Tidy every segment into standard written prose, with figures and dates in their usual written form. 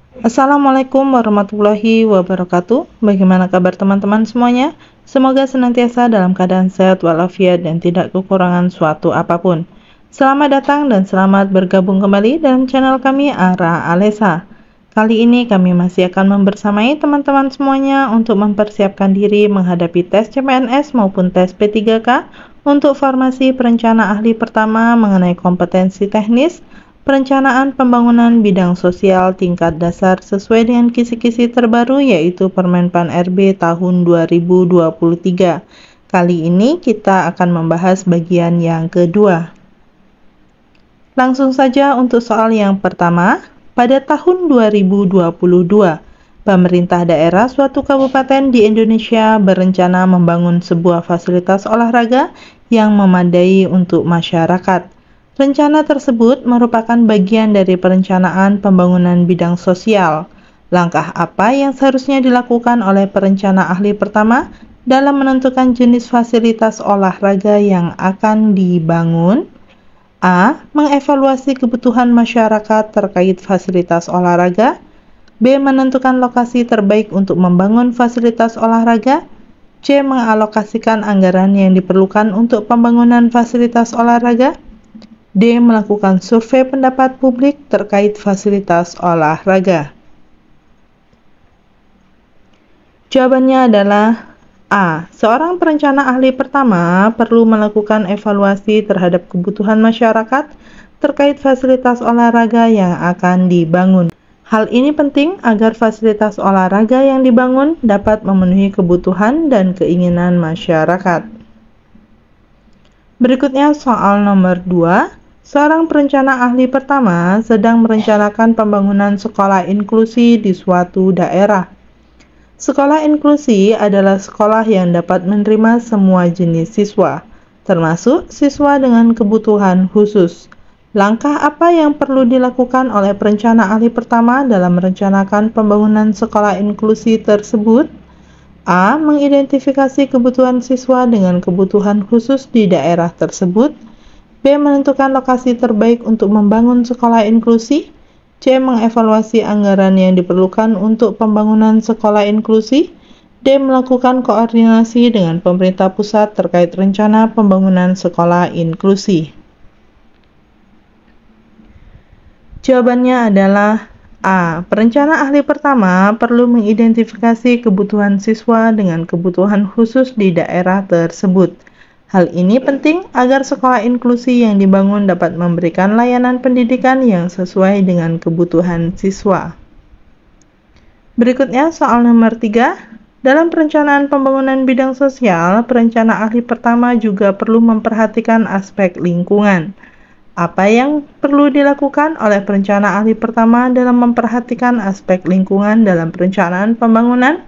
Assalamualaikum warahmatullahi wabarakatuh. Bagaimana kabar teman-teman semuanya? Semoga senantiasa dalam keadaan sehat walafiat dan tidak kekurangan suatu apapun. Selamat datang dan selamat bergabung kembali dalam channel kami Ara Alesa. Kali ini kami masih akan membersamai teman-teman semuanya untuk mempersiapkan diri menghadapi tes CPNS maupun tes P3K untuk formasi perencana ahli pertama mengenai kompetensi teknis perencanaan pembangunan bidang sosial tingkat dasar sesuai dengan kisi-kisi terbaru yaitu Permenpan RB tahun 2023. Kali ini kita akan membahas bagian yang kedua. Langsung saja untuk soal yang pertama. Pada tahun 2022, pemerintah daerah suatu kabupaten di Indonesia berencana membangun sebuah fasilitas olahraga yang memadai untuk masyarakat. Rencana tersebut merupakan bagian dari perencanaan pembangunan bidang sosial. Langkah apa yang seharusnya dilakukan oleh perencana ahli pertama dalam menentukan jenis fasilitas olahraga yang akan dibangun? A. Mengevaluasi kebutuhan masyarakat terkait fasilitas olahraga. B. Menentukan lokasi terbaik untuk membangun fasilitas olahraga. C. Mengalokasikan anggaran yang diperlukan untuk pembangunan fasilitas olahraga. D. Melakukan survei pendapat publik terkait fasilitas olahraga. Jawabannya adalah A. Seorang perencana ahli pertama perlu melakukan evaluasi terhadap kebutuhan masyarakat terkait fasilitas olahraga yang akan dibangun. Hal ini penting agar fasilitas olahraga yang dibangun dapat memenuhi kebutuhan dan keinginan masyarakat. Berikutnya soal nomor 2. Seorang perencana ahli pertama sedang merencanakan pembangunan sekolah inklusi di suatu daerah. Sekolah inklusi adalah sekolah yang dapat menerima semua jenis siswa, termasuk siswa dengan kebutuhan khusus. Langkah apa yang perlu dilakukan oleh perencana ahli pertama dalam merencanakan pembangunan sekolah inklusi tersebut? A. Mengidentifikasi kebutuhan siswa dengan kebutuhan khusus di daerah tersebut. B. Menentukan lokasi terbaik untuk membangun sekolah inklusi. C. Mengevaluasi anggaran yang diperlukan untuk pembangunan sekolah inklusi. D. Melakukan koordinasi dengan pemerintah pusat terkait rencana pembangunan sekolah inklusi. Jawabannya adalah A. Perencana ahli pertama perlu mengidentifikasi kebutuhan siswa dengan kebutuhan khusus di daerah tersebut. Hal ini penting agar sekolah inklusi yang dibangun dapat memberikan layanan pendidikan yang sesuai dengan kebutuhan siswa. Berikutnya soal nomor 3. Dalam perencanaan pembangunan bidang sosial, perencana ahli pertama juga perlu memperhatikan aspek lingkungan. Apa yang perlu dilakukan oleh perencana ahli pertama dalam memperhatikan aspek lingkungan dalam perencanaan pembangunan?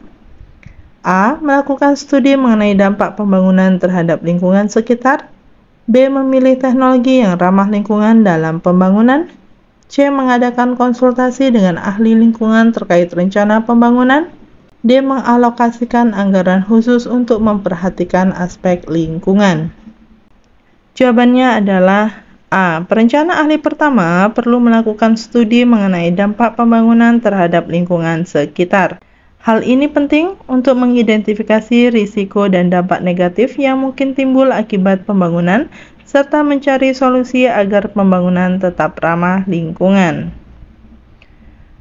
A. Melakukan studi mengenai dampak pembangunan terhadap lingkungan sekitar. B. Memilih teknologi yang ramah lingkungan dalam pembangunan. C. Mengadakan konsultasi dengan ahli lingkungan terkait rencana pembangunan. D. Mengalokasikan anggaran khusus untuk memperhatikan aspek lingkungan. Jawabannya adalah A. Perencana ahli pertama perlu melakukan studi mengenai dampak pembangunan terhadap lingkungan sekitar. Hal ini penting untuk mengidentifikasi risiko dan dampak negatif yang mungkin timbul akibat pembangunan, serta mencari solusi agar pembangunan tetap ramah lingkungan.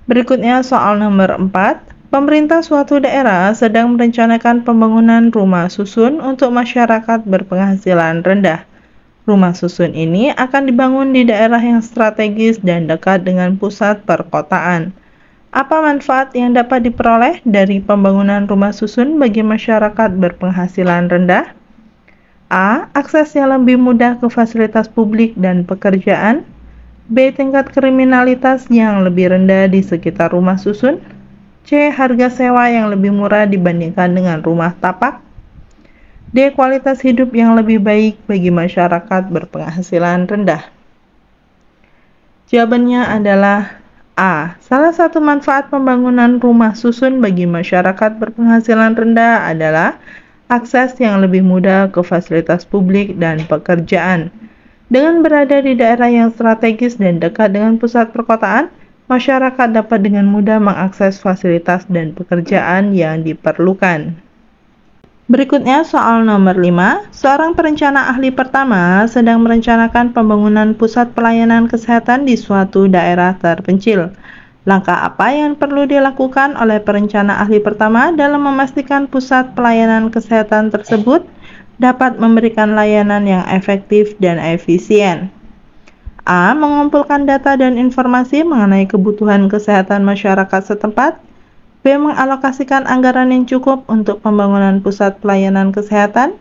Berikutnya soal nomor 4. Pemerintah suatu daerah sedang merencanakan pembangunan rumah susun untuk masyarakat berpenghasilan rendah. Rumah susun ini akan dibangun di daerah yang strategis dan dekat dengan pusat perkotaan. Apa manfaat yang dapat diperoleh dari pembangunan rumah susun bagi masyarakat berpenghasilan rendah? A. Akses yang lebih mudah ke fasilitas publik dan pekerjaan. B. Tingkat kriminalitas yang lebih rendah di sekitar rumah susun. C. Harga sewa yang lebih murah dibandingkan dengan rumah tapak. D. Kualitas hidup yang lebih baik bagi masyarakat berpenghasilan rendah. Jawabannya adalah A. Salah satu manfaat pembangunan rumah susun bagi masyarakat berpenghasilan rendah adalah akses yang lebih mudah ke fasilitas publik dan pekerjaan. Dengan berada di daerah yang strategis dan dekat dengan pusat perkotaan, masyarakat dapat dengan mudah mengakses fasilitas dan pekerjaan yang diperlukan. Berikutnya soal nomor 5. Seorang perencana ahli pertama sedang merencanakan pembangunan pusat pelayanan kesehatan di suatu daerah terpencil. Langkah apa yang perlu dilakukan oleh perencana ahli pertama dalam memastikan pusat pelayanan kesehatan tersebut dapat memberikan layanan yang efektif dan efisien? A. Mengumpulkan data dan informasi mengenai kebutuhan kesehatan masyarakat setempat. B. Mengalokasikan anggaran yang cukup untuk pembangunan pusat pelayanan kesehatan.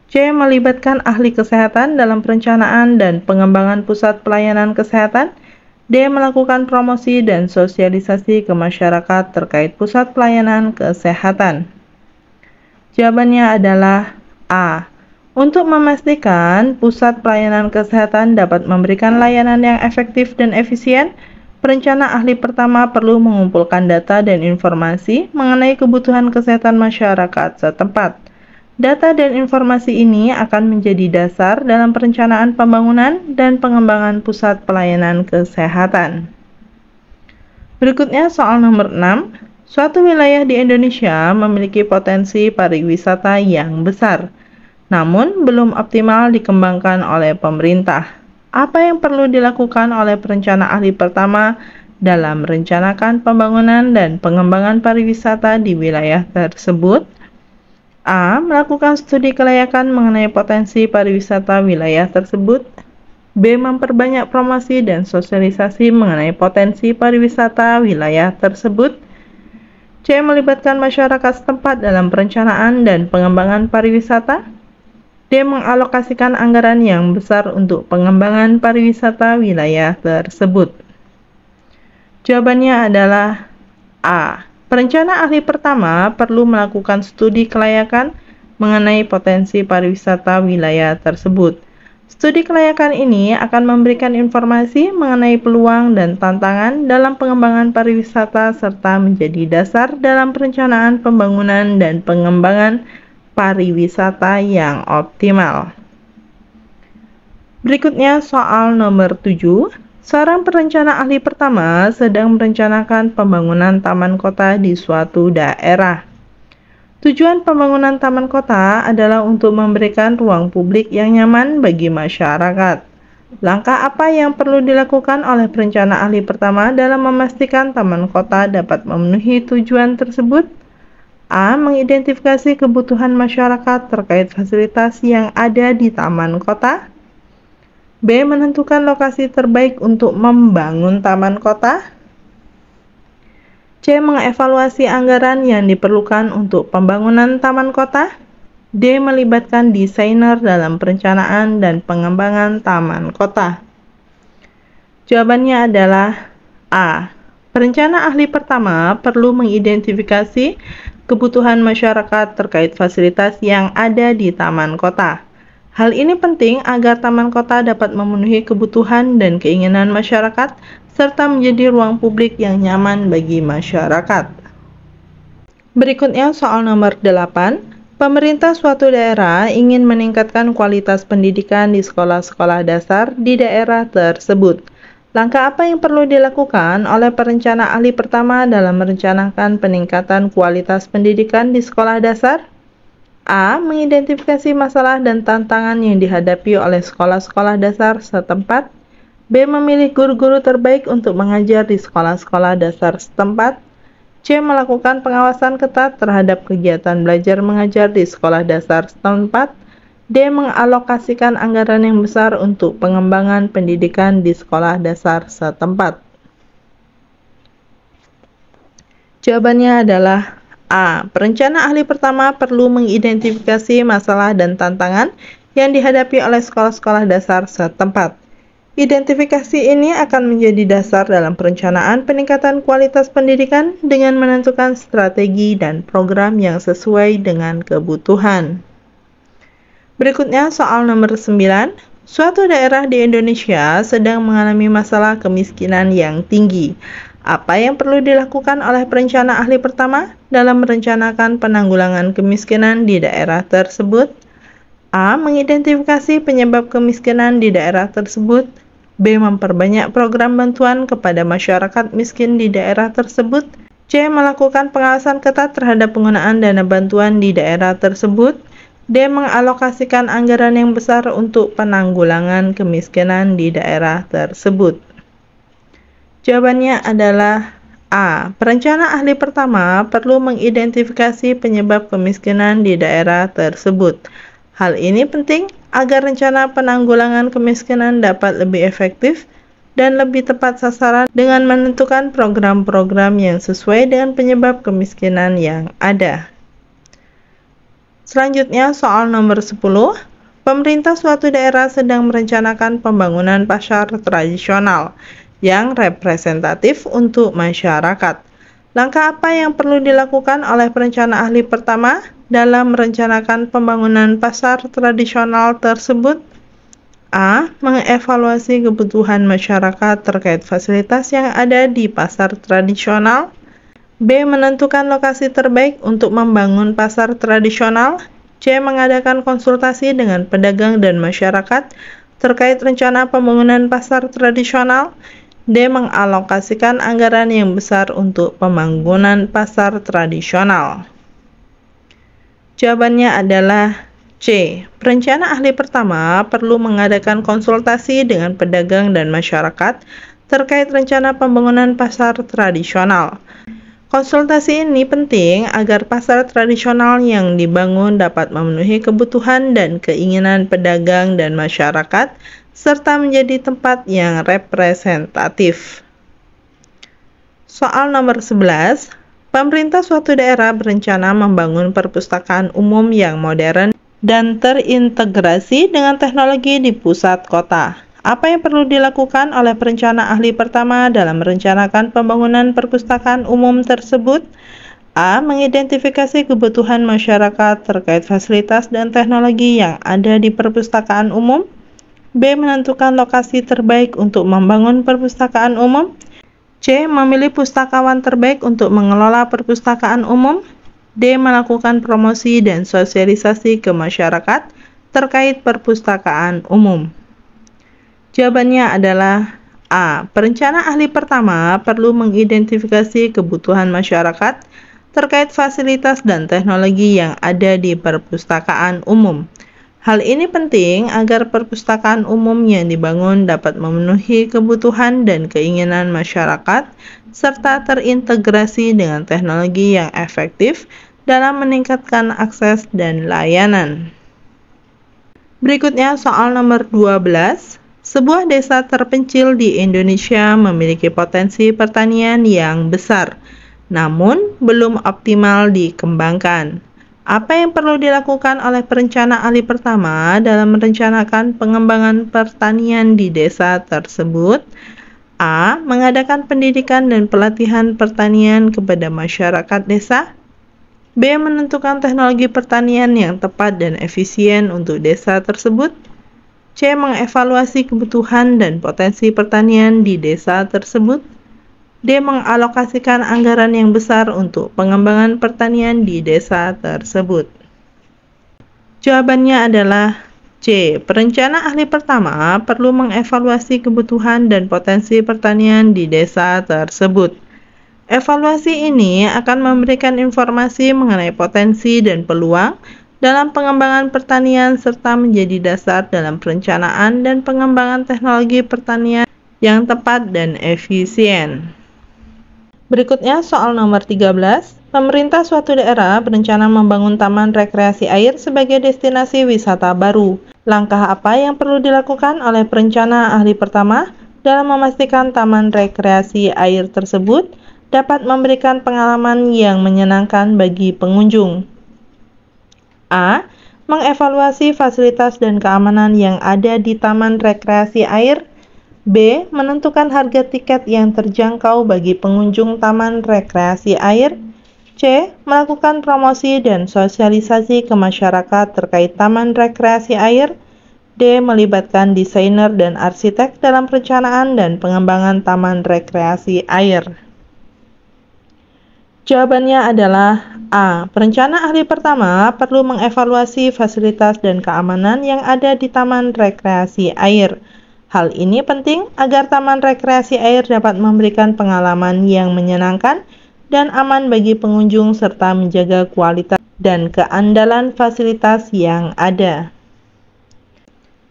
C. Melibatkan ahli kesehatan dalam perencanaan dan pengembangan pusat pelayanan kesehatan. D. Melakukan promosi dan sosialisasi ke masyarakat terkait pusat pelayanan kesehatan. Jawabannya adalah A. Untuk memastikan pusat pelayanan kesehatan dapat memberikan layanan yang efektif dan efisien, perencana ahli pertama perlu mengumpulkan data dan informasi mengenai kebutuhan kesehatan masyarakat setempat. Data dan informasi ini akan menjadi dasar dalam perencanaan pembangunan dan pengembangan pusat pelayanan kesehatan. Berikutnya soal nomor 6. Suatu wilayah di Indonesia memiliki potensi pariwisata yang besar, namun belum optimal dikembangkan oleh pemerintah. Apa yang perlu dilakukan oleh perencana ahli pertama dalam merencanakan pembangunan dan pengembangan pariwisata di wilayah tersebut? A. Melakukan studi kelayakan mengenai potensi pariwisata wilayah tersebut. B. Memperbanyak promosi dan sosialisasi mengenai potensi pariwisata wilayah tersebut. C. Melibatkan masyarakat setempat dalam perencanaan dan pengembangan pariwisata. D. Mengalokasikan anggaran yang besar untuk pengembangan pariwisata wilayah tersebut. Jawabannya adalah A. Perencana ahli pertama perlu melakukan studi kelayakan mengenai potensi pariwisata wilayah tersebut. Studi kelayakan ini akan memberikan informasi mengenai peluang dan tantangan dalam pengembangan pariwisata serta menjadi dasar dalam perencanaan pembangunan dan pengembangan pariwisata yang optimal. Berikutnya soal nomor 7. Seorang perencana ahli pertama sedang merencanakan pembangunan taman kota di suatu daerah. Tujuan pembangunan taman kota adalah untuk memberikan ruang publik yang nyaman bagi masyarakat. Langkah apa yang perlu dilakukan oleh perencana ahli pertama dalam memastikan taman kota dapat memenuhi tujuan tersebut? A. Mengidentifikasi kebutuhan masyarakat terkait fasilitas yang ada di taman kota. B. Menentukan lokasi terbaik untuk membangun taman kota. C. Mengevaluasi anggaran yang diperlukan untuk pembangunan taman kota. D. Melibatkan desainer dalam perencanaan dan pengembangan taman kota. Jawabannya adalah A. Perencana ahli pertama perlu mengidentifikasi kebutuhan masyarakat terkait fasilitas yang ada di taman kota. Hal ini penting agar taman kota dapat memenuhi kebutuhan dan keinginan masyarakat serta menjadi ruang publik yang nyaman bagi masyarakat. Berikutnya soal nomor 8. Pemerintah suatu daerah ingin meningkatkan kualitas pendidikan di sekolah-sekolah dasar di daerah tersebut. Langkah apa yang perlu dilakukan oleh perencana ahli pertama dalam merencanakan peningkatan kualitas pendidikan di sekolah dasar? A. Mengidentifikasi masalah dan tantangan yang dihadapi oleh sekolah-sekolah dasar setempat. B. Memilih guru-guru terbaik untuk mengajar di sekolah-sekolah dasar setempat. C. Melakukan pengawasan ketat terhadap kegiatan belajar mengajar di sekolah dasar setempat. D. Mengalokasikan anggaran yang besar untuk pengembangan pendidikan di sekolah dasar setempat. Jawabannya adalah A. Perencana ahli pertama perlu mengidentifikasi masalah dan tantangan yang dihadapi oleh sekolah-sekolah dasar setempat. Identifikasi ini akan menjadi dasar dalam perencanaan peningkatan kualitas pendidikan dengan menentukan strategi dan program yang sesuai dengan kebutuhan. Berikutnya soal nomor 9. Suatu daerah di Indonesia sedang mengalami masalah kemiskinan yang tinggi. Apa yang perlu dilakukan oleh perencana ahli pertama dalam merencanakan penanggulangan kemiskinan di daerah tersebut? A. Mengidentifikasi penyebab kemiskinan di daerah tersebut. B. Memperbanyak program bantuan kepada masyarakat miskin di daerah tersebut. C. Melakukan pengawasan ketat terhadap penggunaan dana bantuan di daerah tersebut. D. Mengalokasikan anggaran yang besar untuk penanggulangan kemiskinan di daerah tersebut. Jawabannya adalah A. Perencana ahli pertama perlu mengidentifikasi penyebab kemiskinan di daerah tersebut. Hal ini penting agar rencana penanggulangan kemiskinan dapat lebih efektif dan lebih tepat sasaran dengan menentukan program-program yang sesuai dengan penyebab kemiskinan yang ada. Selanjutnya, soal nomor 10. Pemerintah suatu daerah sedang merencanakan pembangunan pasar tradisional yang representatif untuk masyarakat. Langkah apa yang perlu dilakukan oleh perencana ahli pertama dalam merencanakan pembangunan pasar tradisional tersebut? A. Mengevaluasi kebutuhan masyarakat terkait fasilitas yang ada di pasar tradisional. B. Menentukan lokasi terbaik untuk membangun pasar tradisional. C. Mengadakan konsultasi dengan pedagang dan masyarakat terkait rencana pembangunan pasar tradisional. D. Mengalokasikan anggaran yang besar untuk pembangunan pasar tradisional. Jawabannya adalah C. Perencana ahli pertama perlu mengadakan konsultasi dengan pedagang dan masyarakat terkait rencana pembangunan pasar tradisional. Konsultasi ini penting agar pasar tradisional yang dibangun dapat memenuhi kebutuhan dan keinginan pedagang dan masyarakat, serta menjadi tempat yang representatif. Soal nomor 11. Pemerintah suatu daerah berencana membangun perpustakaan umum yang modern dan terintegrasi dengan teknologi di pusat kota. Apa yang perlu dilakukan oleh perencana ahli pertama dalam merencanakan pembangunan perpustakaan umum tersebut? A. Mengidentifikasi kebutuhan masyarakat terkait fasilitas dan teknologi yang ada di perpustakaan umum. B. Menentukan lokasi terbaik untuk membangun perpustakaan umum. C. Memilih pustakawan terbaik untuk mengelola perpustakaan umum. D. Melakukan promosi dan sosialisasi ke masyarakat terkait perpustakaan umum. Jawabannya adalah A. Perencana ahli pertama perlu mengidentifikasi kebutuhan masyarakat terkait fasilitas dan teknologi yang ada di perpustakaan umum. Hal ini penting agar perpustakaan umum yang dibangun dapat memenuhi kebutuhan dan keinginan masyarakat, serta terintegrasi dengan teknologi yang efektif dalam meningkatkan akses dan layanan. Berikutnya soal nomor 12. Sebuah desa terpencil di Indonesia memiliki potensi pertanian yang besar, namun belum optimal dikembangkan. Apa yang perlu dilakukan oleh perencana ahli pertama dalam merencanakan pengembangan pertanian di desa tersebut? A. Mengadakan pendidikan dan pelatihan pertanian kepada masyarakat desa. B. Menentukan teknologi pertanian yang tepat dan efisien untuk desa tersebut. C. Mengevaluasi kebutuhan dan potensi pertanian di desa tersebut. D. Mengalokasikan anggaran yang besar untuk pengembangan pertanian di desa tersebut. Jawabannya adalah C. Perencana ahli pertama perlu mengevaluasi kebutuhan dan potensi pertanian di desa tersebut. Evaluasi ini akan memberikan informasi mengenai potensi dan peluang dalam pengembangan pertanian serta menjadi dasar dalam perencanaan dan pengembangan teknologi pertanian yang tepat dan efisien. Berikutnya soal nomor 13. Pemerintah suatu daerah berencana membangun taman rekreasi air sebagai destinasi wisata baru. Langkah apa yang perlu dilakukan oleh perencana ahli pertama dalam memastikan taman rekreasi air tersebut dapat memberikan pengalaman yang menyenangkan bagi pengunjung? A. Mengevaluasi fasilitas dan keamanan yang ada di taman rekreasi air. B. Menentukan harga tiket yang terjangkau bagi pengunjung taman rekreasi air. C. Melakukan promosi dan sosialisasi ke masyarakat terkait taman rekreasi air. D. Melibatkan desainer dan arsitek dalam perencanaan dan pengembangan taman rekreasi air. Jawabannya adalah A. Perencana ahli pertama perlu mengevaluasi fasilitas dan keamanan yang ada di taman rekreasi air. Hal ini penting agar taman rekreasi air dapat memberikan pengalaman yang menyenangkan dan aman bagi pengunjung serta menjaga kualitas dan keandalan fasilitas yang ada.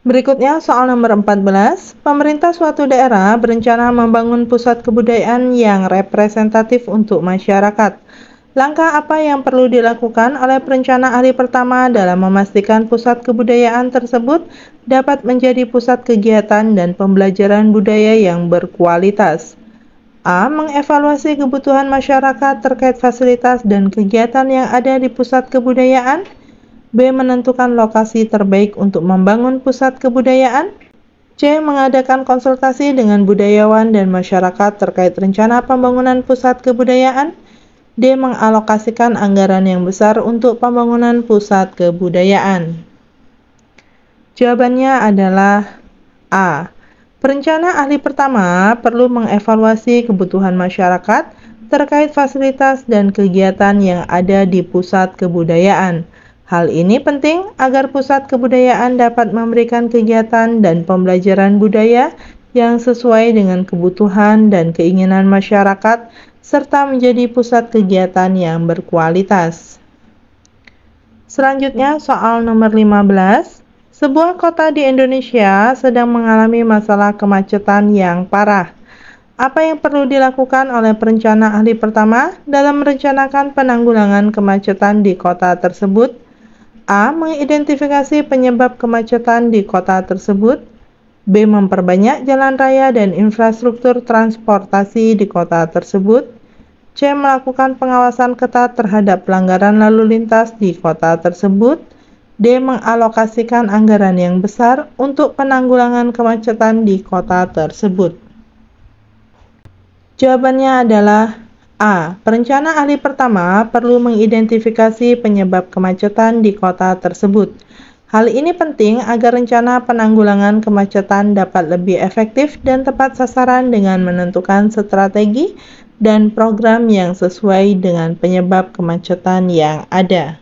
Berikutnya soal nomor 14, pemerintah suatu daerah berencana membangun pusat kebudayaan yang representatif untuk masyarakat. Langkah apa yang perlu dilakukan oleh perencana ahli pertama dalam memastikan pusat kebudayaan tersebut dapat menjadi pusat kegiatan dan pembelajaran budaya yang berkualitas? A. Mengevaluasi kebutuhan masyarakat terkait fasilitas dan kegiatan yang ada di pusat kebudayaan. B. Menentukan lokasi terbaik untuk membangun pusat kebudayaan. C. Mengadakan konsultasi dengan budayawan dan masyarakat terkait rencana pembangunan pusat kebudayaan. D. Mengalokasikan anggaran yang besar untuk pembangunan pusat kebudayaan. Jawabannya adalah A. Perencana ahli pertama perlu mengevaluasi kebutuhan masyarakat terkait fasilitas dan kegiatan yang ada di pusat kebudayaan. Hal ini penting agar pusat kebudayaan dapat memberikan kegiatan dan pembelajaran budaya yang sesuai dengan kebutuhan dan keinginan masyarakat, serta menjadi pusat kegiatan yang berkualitas. Selanjutnya, soal nomor 15. Sebuah kota di Indonesia sedang mengalami masalah kemacetan yang parah. Apa yang perlu dilakukan oleh perencana ahli pertama dalam merencanakan penanggulangan kemacetan di kota tersebut? A. Mengidentifikasi penyebab kemacetan di kota tersebut. B. Memperbanyak jalan raya dan infrastruktur transportasi di kota tersebut. C. Melakukan pengawasan ketat terhadap pelanggaran lalu lintas di kota tersebut. D. Mengalokasikan anggaran yang besar untuk penanggulangan kemacetan di kota tersebut. Jawabannya adalah A. Perencana ahli pertama perlu mengidentifikasi penyebab kemacetan di kota tersebut. Hal ini penting agar rencana penanggulangan kemacetan dapat lebih efektif dan tepat sasaran dengan menentukan strategi dan program yang sesuai dengan penyebab kemacetan yang ada.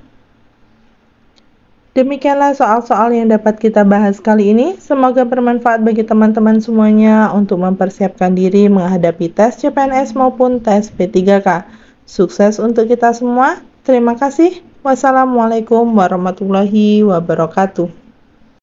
Demikianlah soal-soal yang dapat kita bahas kali ini. Semoga bermanfaat bagi teman-teman semuanya untuk mempersiapkan diri menghadapi tes CPNS maupun tes P3K. Sukses untuk kita semua. Terima kasih. Wassalamualaikum warahmatullahi wabarakatuh.